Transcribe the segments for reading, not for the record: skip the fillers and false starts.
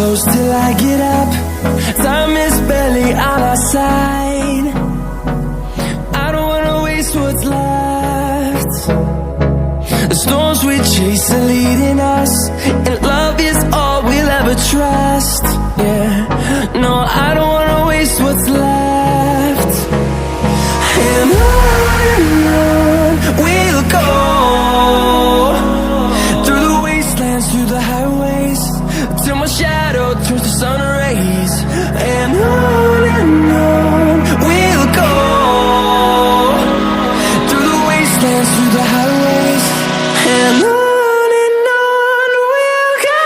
close till I get up. Time is barely on our side. I don't wanna waste what's left. The storms we chase are leading us, and love is all we'll ever trust. Yeah, no, I don't wanna waste what's left. And on we'll go, through the wastelands, through the highways, till my shadow turns to sun rays. And on we'll go, through the wastelands, through the highways, and on we'll go.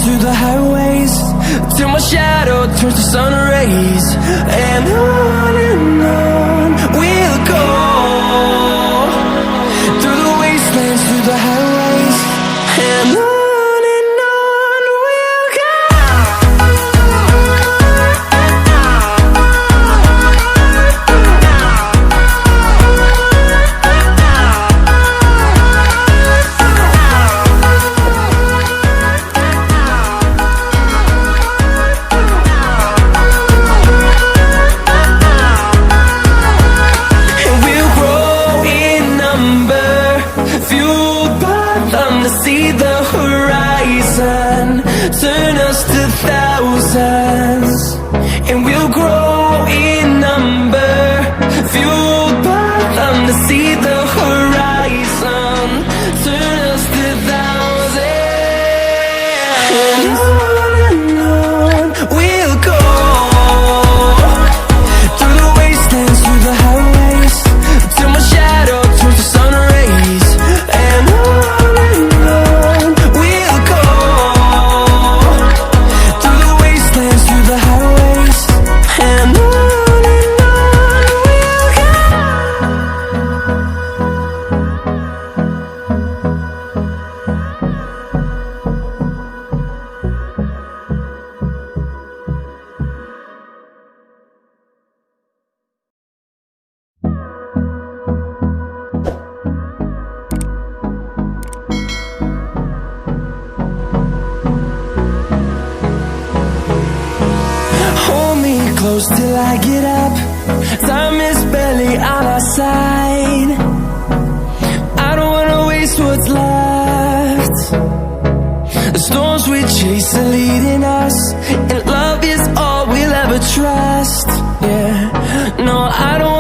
Through the highways, till my shadow turns to sun rays. And on we'll go, through the wastelands, through the highways, and on we'll go. See the horizon turn us to thousands, and we'll grow in number, fueled by them. To see the horizon turn us to thousands, and on we'll go, through the wastelands, through the highways, till my shadow turns to sun rays. And close till I get up. Time is barely on our side. I don't wanna waste what's left. The storms we chase are leading us, and love is all we'll ever trust. Yeah, no, I don't